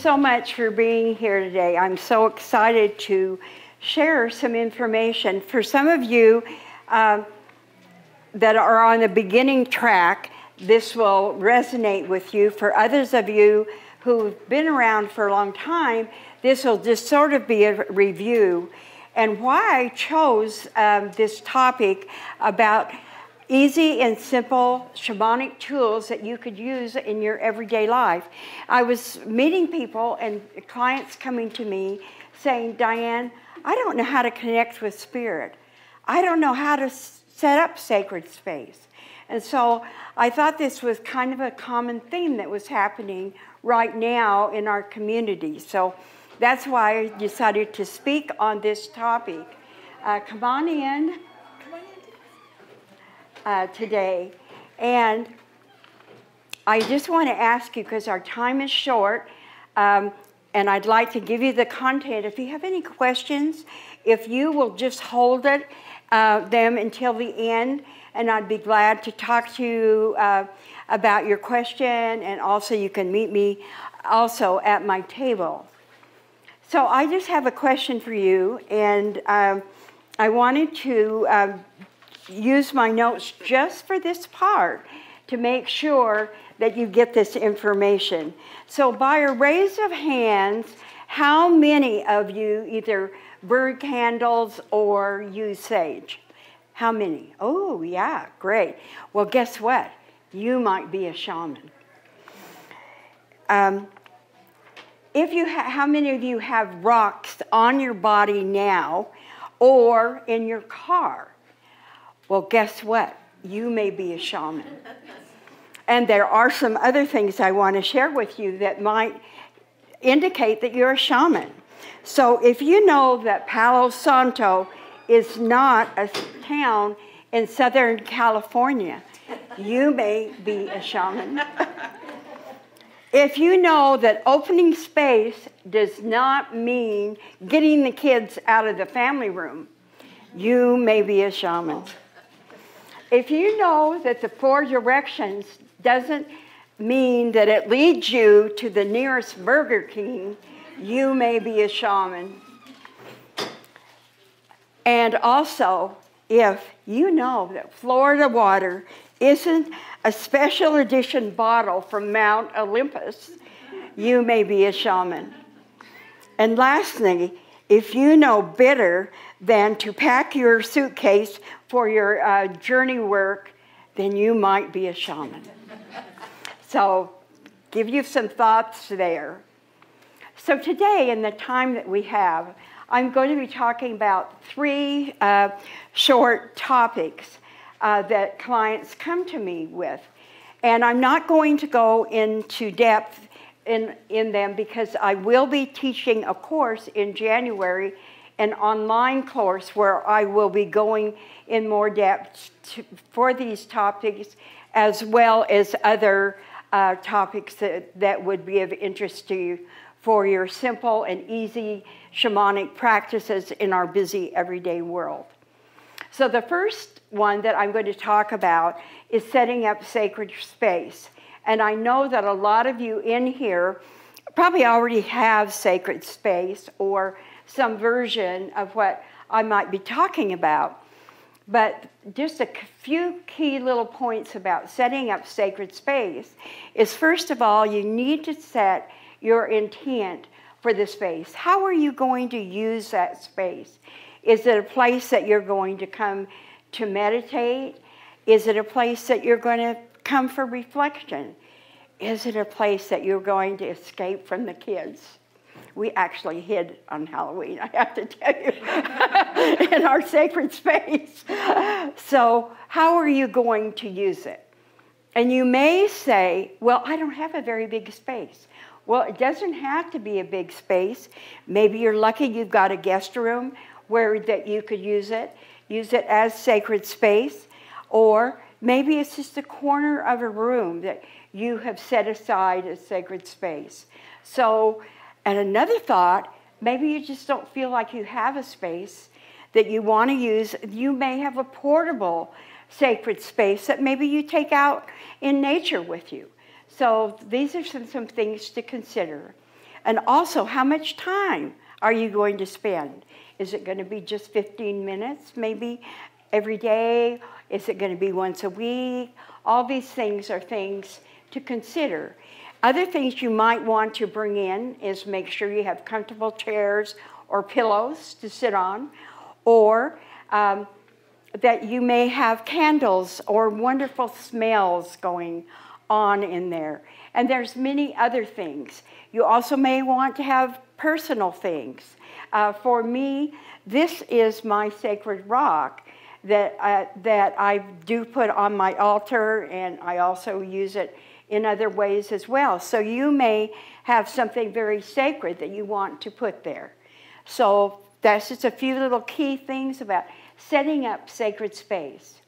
so much for being here today. I'm so excited to share some information. For some of you that are on the beginning track, this will resonate with you. For others of you who've been around for a long time, this will just sort of be a review. And why I chose this topic about easy and simple shamanic tools that you could use in your everyday life. I was meeting people and clients coming to me saying, Diane, I don't know how to connect with spirit. I don't know how to set up sacred space. And so I thought this was kind of a common theme that was happening right now in our community. So that's why I decided to speak on this topic. Come on in. Today, and I just want to ask you, because our time is short, and I'd like to give you the content. If you have any questions, if you will just hold them until the end, and I'd be glad to talk to you about your question, and also you can meet me also at my table. So I just have a question for you, and I wanted to use my notes just for this part to make sure that you get this information. So by a raise of hands, how many of you either burn candles or use sage? How many? Oh, yeah, great. Well, guess what? You might be a shaman. How many of you have rocks on your body now or in your car? Well, guess what? You may be a shaman. And there are some other things I want to share with you that might indicate that you're a shaman. So if you know that Palo Santo is not a town in Southern California, you may be a shaman. If you know that opening space does not mean getting the kids out of the family room, you may be a shaman. If you know that the 4 directions doesn't mean that it leads you to the nearest Burger King, you may be a shaman. And also, if you know that Florida water isn't a special edition bottle from Mount Olympus, you may be a shaman. And lastly, if you know better than to pack your suitcase for your journey work, then you might be a shaman. So, give you some thoughts there. So today, in the time that we have, I'm going to be talking about 3 short topics that clients come to me with. And I'm not going to go into depth in them because I will be teaching a course in January, an online course where I will be going in more depth for these topics, as well as other topics that would be of interest to you for your simple and easy shamanic practices in our busy everyday world. So the first one that I'm going to talk about is setting up sacred space. And I know that a lot of you in here probably already have sacred space or some version of what I might be talking about. But just a few key little points about setting up sacred space is, first of all, you need to set your intent for the space. How are you going to use that space? Is it a place that you're going to come to meditate? Is it a place that you're going to come for reflection? Is it a place that you're going to escape from the kids? We actually hid on Halloween, I have to tell you, in our sacred space. So how are you going to use it? And you may say, well, I don't have a very big space. Well, it doesn't have to be a big space. Maybe you're lucky you've got a guest room where that you could use it as sacred space, or maybe it's just a corner of a room that you have set aside as sacred space. So, and another thought, maybe you just don't feel like you have a space that you want to use. You may have a portable sacred space that maybe you take out in nature with you. So these are some things to consider. And also, how much time are you going to spend? Is it going to be just 15 minutes, maybe every day? Is it going to be once a week? All these things are things to consider. Other things you might want to bring in is make sure you have comfortable chairs or pillows to sit on, or that you may have candles or wonderful smells going on in there. And there's many other things. You also may want to have personal things. For me, this is my sacred rock that I do put on my altar, and I also use it in other ways as well. So you may have something very sacred that you want to put there. So that's just a few little key things about setting up sacred space.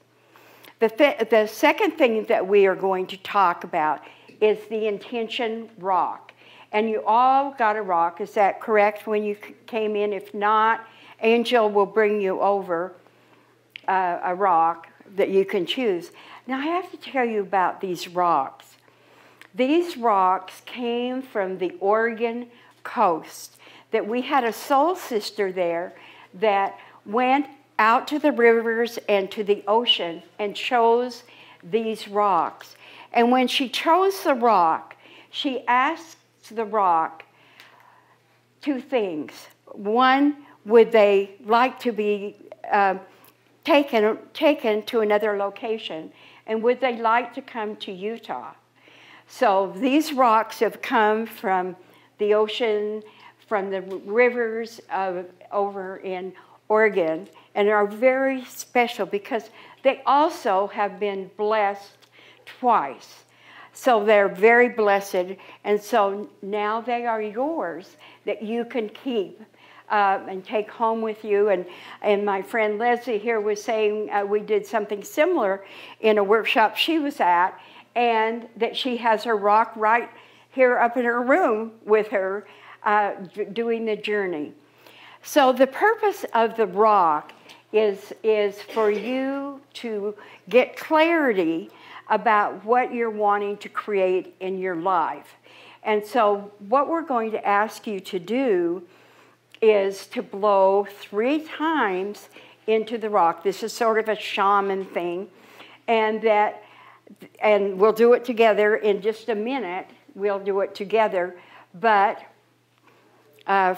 The second thing that we are going to talk about is the intention rock. And you all got a rock. Is that correct when you came in? If not, Angel will bring you over a rock that you can choose. Now, I have to tell you about these rocks. These rocks came from the Oregon coast. That we had a soul sister there that went out to the rivers and to the ocean and chose these rocks. And when she chose the rock, she asked the rock two things. One, would they like to be taken to another location? And would they like to come to Utah? So these rocks have come from the ocean, from the rivers over in Oregon, and are very special because they also have been blessed twice. So they're very blessed, and so now they are yours that you can keep and take home with you. And my friend Leslie here was saying we did something similar in a workshop she was at, and that she has her rock right here up in her room with her doing the journey. So the purpose of the rock is for you to get clarity about what you're wanting to create in your life. And so what we're going to ask you to do is to blow 3 times into the rock. This is sort of a shaman thing, and we'll do it together in just a minute. We'll do it together, but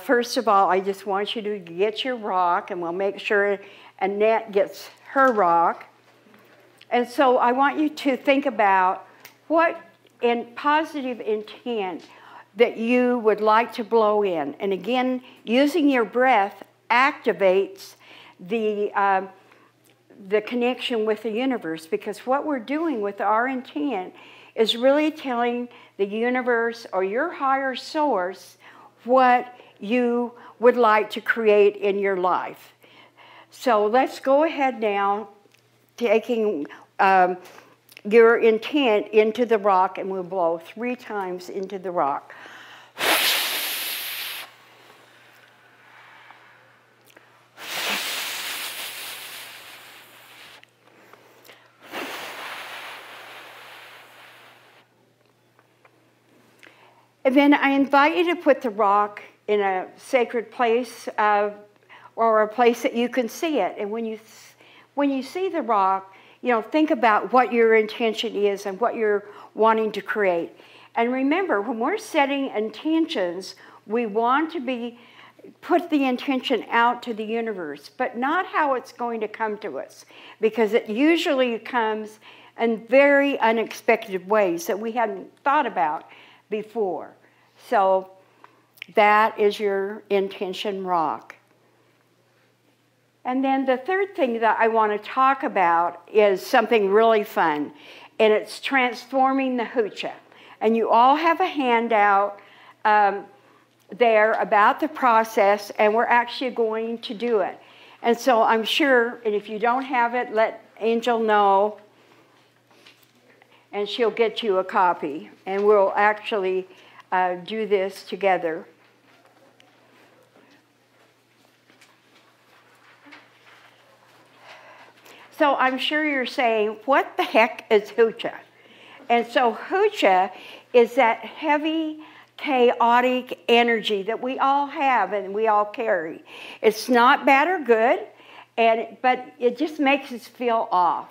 first of all, I just want you to get your rock, and we'll make sure Annette gets her rock. And so I want you to think about what in positive intent that you would like to blow in. And again, using your breath activates the connection with the universe, because what we're doing with our intent is really telling the universe or your higher source what you would like to create in your life. So let's go ahead now, taking your intent into the rock, and we'll blow 3 times into the rock. And then I invite you to put the rock in a sacred place or a place that you can see it. And when you see the rock, think about what your intention is and what you're wanting to create. And remember, when we're setting intentions, we want to put the intention out to the universe, but not how it's going to come to us, because it usually comes in very unexpected ways that we hadn't thought about before. So that is your intention rock. And then the third thing that I want to talk about is something really fun, and it's transforming the hoochah. And you all have a handout there about the process, and we're actually going to do it. And so I'm sure, and if you don't have it, let Angel know, and she'll get you a copy, and we'll actually do this together. So I'm sure you're saying, what the heck is hoochah? And so hoochah is that heavy, chaotic energy that we all have and we all carry. It's not bad or good, but it just makes us feel off.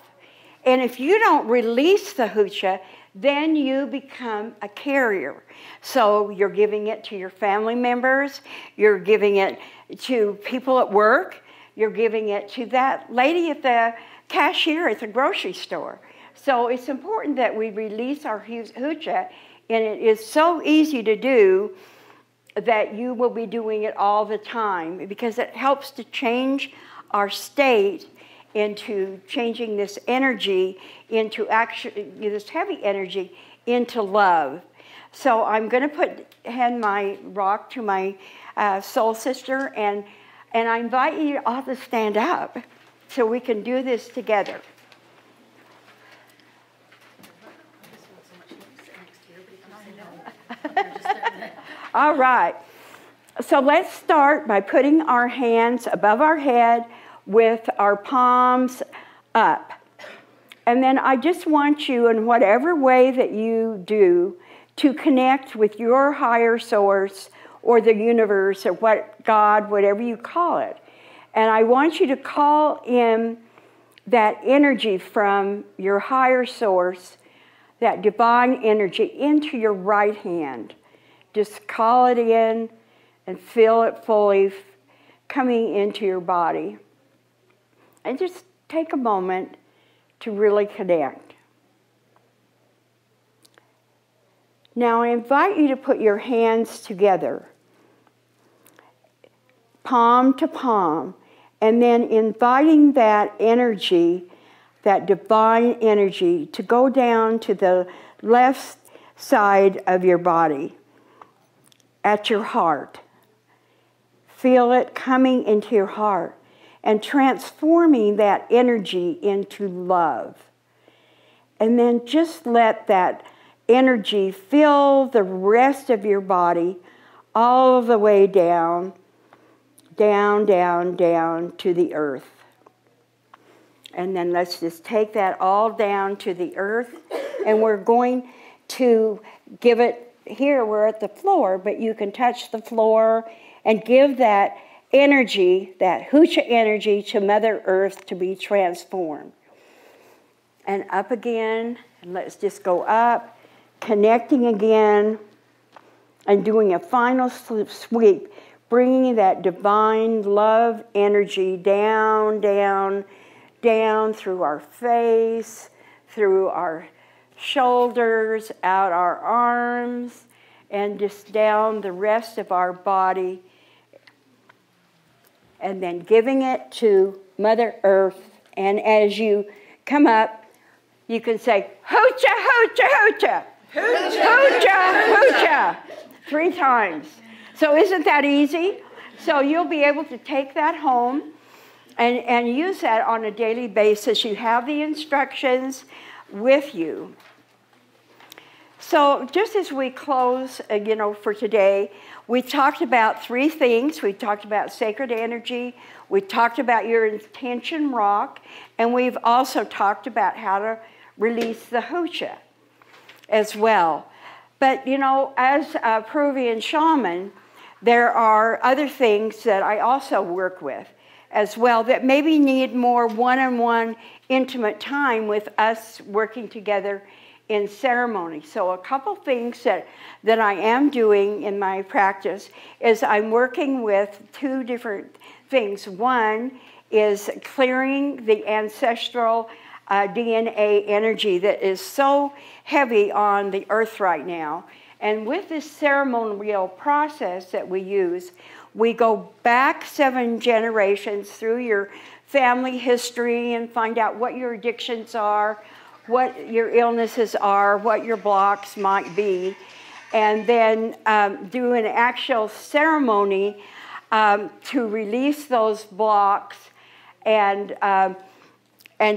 And if you don't release the hoochah, then you become a carrier. So you're giving it to your family members, you're giving it to people at work, you're giving it to that lady at the cashier at the grocery store. So it's important that we release our hoochah, and it is so easy to do that you will be doing it all the time, because it helps to change our state into changing this energy into actually this heavy energy into love. So I'm going to hand my rock to my soul sister, and I invite you all to stand up so we can do this together. All right. So let's start by putting our hands above our head with our palms up. And then I just want you, in whatever way that you do, to connect with your higher source or the universe or God, whatever you call it. And I want you to call in that energy from your higher source, that divine energy, into your right hand. Just call it in and feel it fully coming into your body. And just take a moment to really connect. Now I invite you to put your hands together, palm to palm, and then inviting that energy, that divine energy, to go down to the left side of your body, at your heart. Feel it coming into your heart and transforming that energy into love. And then just let that energy fill the rest of your body all the way down, down, down, down to the earth. And then let's just take that all down to the earth, and we're going to give it, here we're at the floor, but you can touch the floor and give that energy, that hoochah energy, to Mother Earth to be transformed. And up again, and let's just go up, connecting again, and doing a final sweep, bringing that divine love energy down, down, down through our face, through our shoulders, out our arms, and just down the rest of our body. And then giving it to Mother Earth. And as you come up, you can say, hoochah, hoochah, hoochah. Hoochah, hoochah, hoochah. 3 times. So isn't that easy? So you'll be able to take that home and use that on a daily basis. You have the instructions with you. So just as we close, for today, we talked about 3 things. We talked about sacred energy. We talked about your intention rock. And we've also talked about how to release the hoochah as well. But, as a Peruvian shaman, there are other things that I also work with as well that maybe need more one-on-one intimate time with us working together in ceremony. So a couple things that I am doing in my practice is I'm working with 2 different things. One is clearing the ancestral DNA energy that is so heavy on the earth right now. And with this ceremonial process that we use, we go back 7 generations through your family history and find out what your addictions are, what your illnesses are, what your blocks might be, and then do an actual ceremony to release those blocks and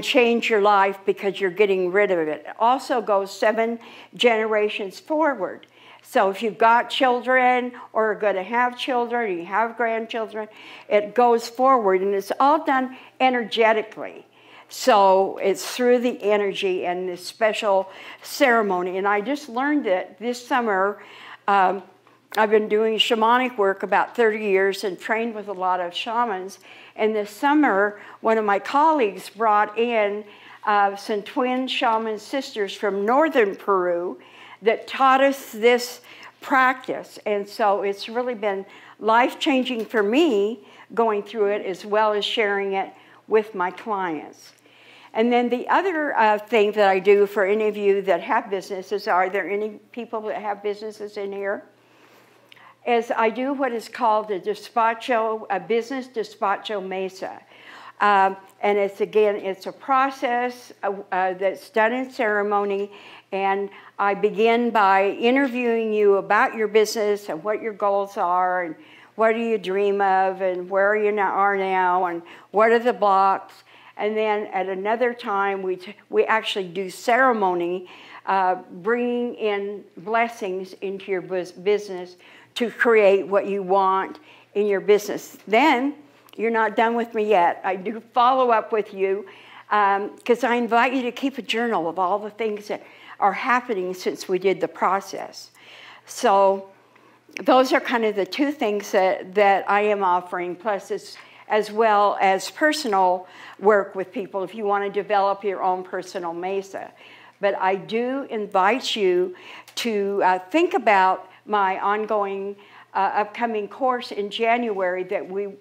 change your life, because you're getting rid of it. It also goes 7 generations forward. So if you've got children or are going to have children, or you have grandchildren, it goes forward, and it's all done energetically. So it's through the energy and this special ceremony. And I just learned it this summer I've been doing shamanic work about 30 years and trained with a lot of shamans. And this summer, one of my colleagues brought in some twin shaman sisters from northern Peru that taught us this practice. And so it's really been life-changing for me going through it, as well as sharing it with my clients. And then the other thing that I do for any of you that have businesses, are there any people that have businesses in here? Is I do what is called a business despacho mesa. And it's a process that's done in ceremony. And I begin by interviewing you about your business and what your goals are, and what do you dream of, and where you are now, and what are the blocks. And then at another time, we actually do ceremony, bringing in blessings into your business to create what you want in your business. Then, you're not done with me yet. I do follow up with you, because I invite you to keep a journal of all the things that are happening since we did the process. So those are kind of the two things that I am offering, plus as well as personal work with people if you want to develop your own personal mesa. But I do invite you to think about my ongoing upcoming course in January.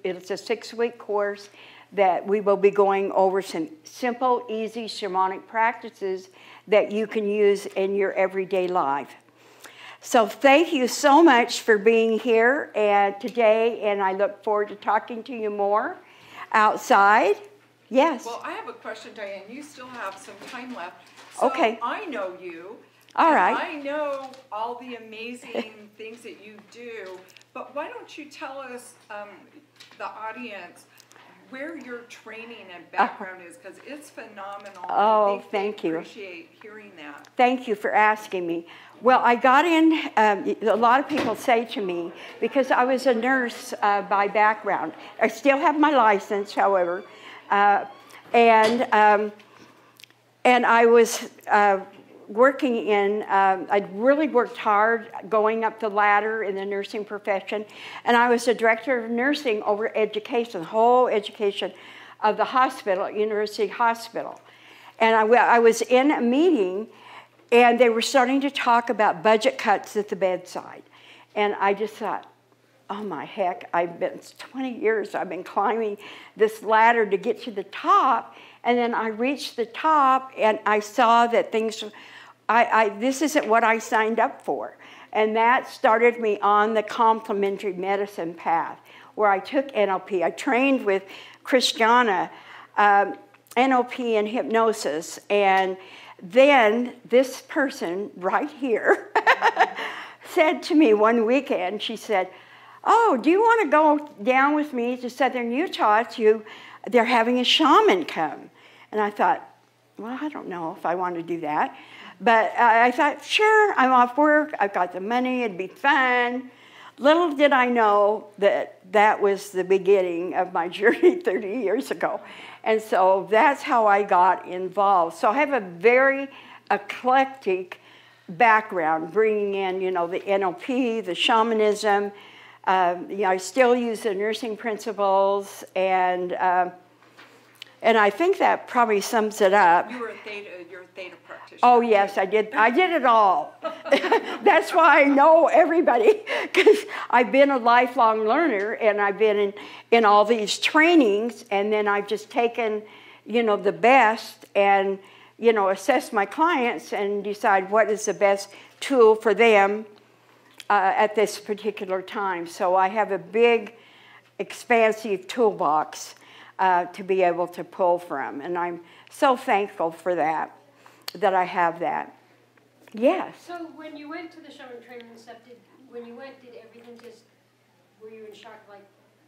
It's a 6-week course that we will be going over some simple, easy shamanic practices that you can use in your everyday life. So thank you so much for being here today, and I look forward to talking to you more outside. Yes? Well, I have a question, Diane. You still have some time left. So okay. I know you. All right. I know all the amazing things that you do, but why don't you tell us, the audience, where your training and background is, because it's phenomenal. Oh, thank you. I appreciate hearing that. Thank you for asking me. Well, I got in, a lot of people say to me, because I was a nurse by background. I still have my license, however, and I was working in, I'd really worked hard going up the ladder in the nursing profession, and I was the director of nursing over education, the whole education of the hospital, University Hospital. And I was in a meeting, and they were starting to talk about budget cuts at the bedside. And I just thought, oh my heck, it's 20 years I've been climbing this ladder to get to the top, and then I reached the top, and I saw that things, this isn't what I signed up for. And that started me on the complementary medicine path, where I took NLP. I trained with Christiana, NLP and hypnosis, and then this person right here said to me one weekend, she said, oh, do you want to go down with me to southern Utah they're having a shaman come? And I thought, well, I don't know if I want to do that. But I thought, sure, I'm off work, I've got the money, it'd be fun. Little did I know that was the beginning of my journey 30 years ago. And so that's how I got involved. So I have a very eclectic background, bringing in, the NLP, the shamanism. I still use the nursing principles, and I think that probably sums it up. You're a theta practitioner. Oh yes, I did it all. That's why I know everybody, because I've been a lifelong learner, and I've been in all these trainings, and then I've just taken, the best, and assess my clients and decide what is the best tool for them at this particular time. So I have a big, expansive toolbox to be able to pull from, and I'm so thankful for that I have that. Yes. So when you went to the shaman training and stuff, did everything just, were you in shock, like,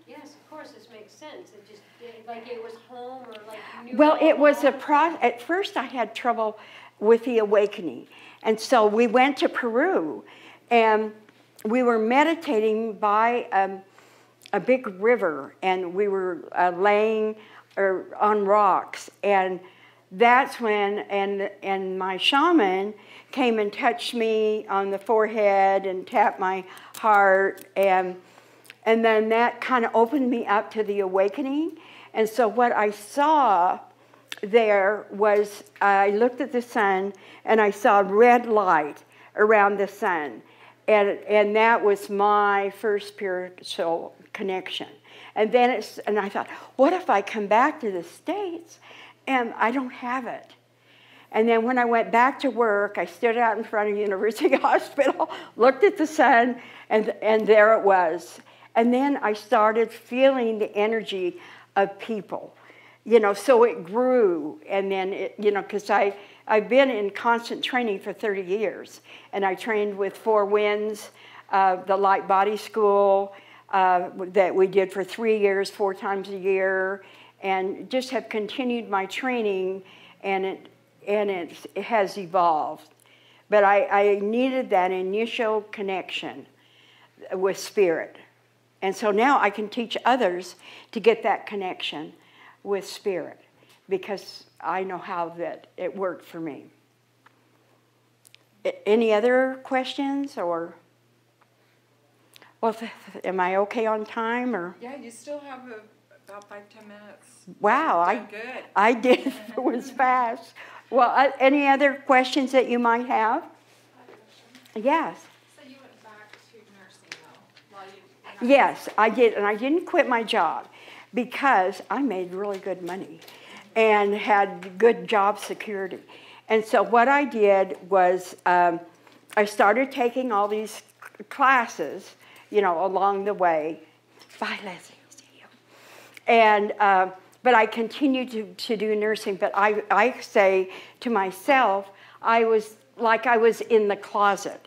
yes, of course, this makes sense? It just, like it was home, or like you knew? Well, it was at first I had trouble with the awakening. And so we went to Peru, and we were meditating by a big river, and we were laying on rocks, and that's when, and my shaman came and touched me on the forehead and tapped my heart, and then that kind of opened me up to the awakening. And so what I saw there was, I looked at the sun and I saw red light around the sun. And that was my first spiritual connection. And then and I thought, what if I come back to the States and I don't have it? And then when I went back to work, I stood out in front of University Hospital, looked at the sun, and there it was. And then I started feeling the energy of people, so it grew. And then, because I've been in constant training for 30 years. And I trained with Four Winds, the Light Body School that we did for 3 years, 4 times a year, and just have continued my training, and it has evolved. But I needed that initial connection with spirit. And so now I can teach others to get that connection with spirit, because I know how that it worked for me. Any other questions, or? Well, am I okay on time, or? Yeah, you still have about 5-10 minutes. Wow, Good. I did. It was fast. Well, any other questions that you might have? Yes. So you went back to nursing, though, while you... Yes, I did, and I didn't quit my job because I made really good money and had good job security. And so what I did was I started taking all these classes, along the way. Bye, Leslie. See you. And but I continued to do nursing. But I say to myself, I was in the closet.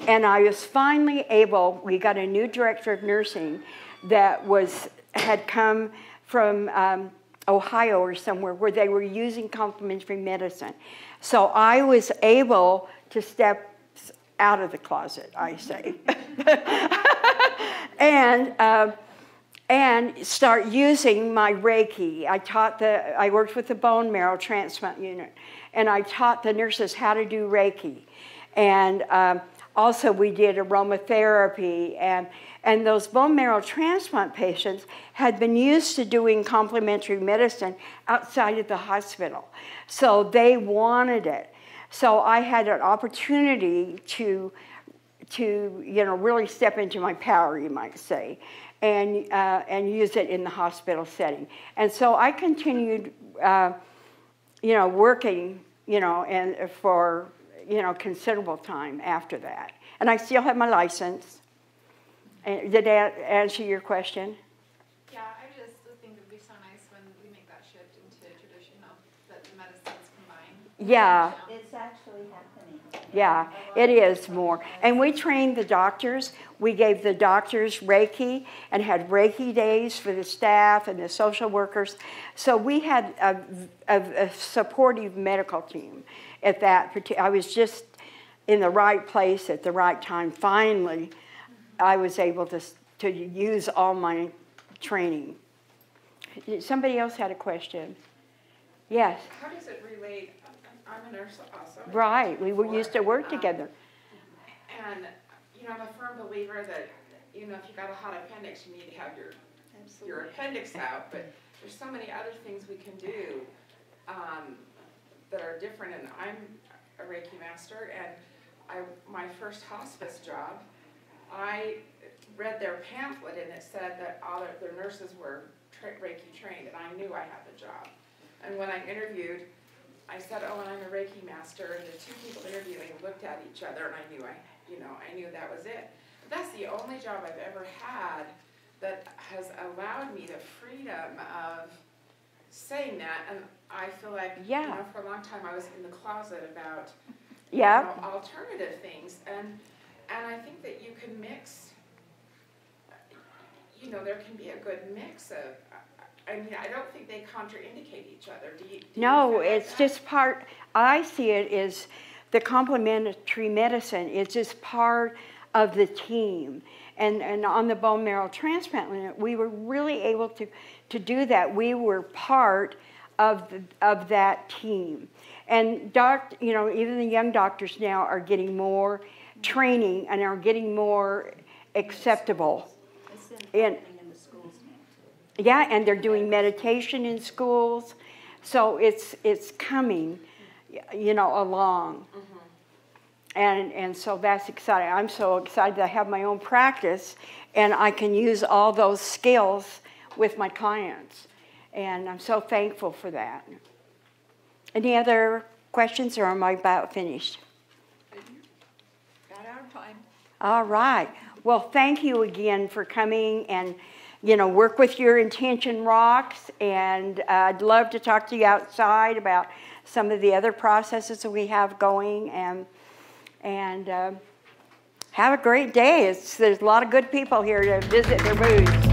And I was finally able, we got a new director of nursing that had come from Ohio or somewhere, where they were using complementary medicine. So I was able to step out of the closet, I say, and start using my Reiki. I worked with the bone marrow transplant unit, and I taught the nurses how to do Reiki. And also we did aromatherapy, and those bone marrow transplant patients had been used to doing complementary medicine outside of the hospital. So they wanted it. So I had an opportunity to really step into my power, you might say, and use it in the hospital setting. And so I continued, working, and for, considerable time after that. And I still have my license. And did that answer your question? Yeah, I just think it would be so nice when we make that shift into traditional, that the medicines combine. Yeah. It's actually happening. Yeah, it is more. And we trained the doctors. We gave the doctors Reiki and had Reiki days for the staff and the social workers. So we had a supportive medical team at that. I was just in the right place at the right time. Finally, I was able to use all my training. Somebody else had a question. Yes. How does it relate? I'm a nurse also. Right. We used to work together. And, I'm a firm believer that, if you got a hot appendix, you need to have your appendix out. But there's so many other things we can do that are different. And I'm a Reiki master. And my first hospice job, I read their pamphlet, and it said that all of their nurses were Reiki trained, and I knew I had the job. And when I interviewed, I said, "Oh, and I'm a Reiki master," and the two people interviewing looked at each other, and I knew I knew that was it. But that's the only job I've ever had that has allowed me the freedom of saying that, and I feel like, for a long time I was in the closet about alternative things, and I think that you can mix, there can be a good mix of, I don't think they contraindicate each other. Do you No, it's just part, I see it as the complementary medicine is just part of the team. And on the bone marrow transplant unit, we were really able to do that. We were part of that team. And even the young doctors now are getting more training and are getting more acceptable. It's And happening in the schools now too. yeah, and they're doing meditation in schools, so it's coming, you know, along. And so that's exciting. I'm so excited to have my own practice, and I can use all those skills with my clients. And I'm so thankful for that. Any other questions, or am I about finished? Got our time. All right. Well, thank you again for coming and, you know, work with your intention rocks. And I'd love to talk to you outside about some of the other processes that we have going. And have a great day. There's a lot of good people here to visit their booths.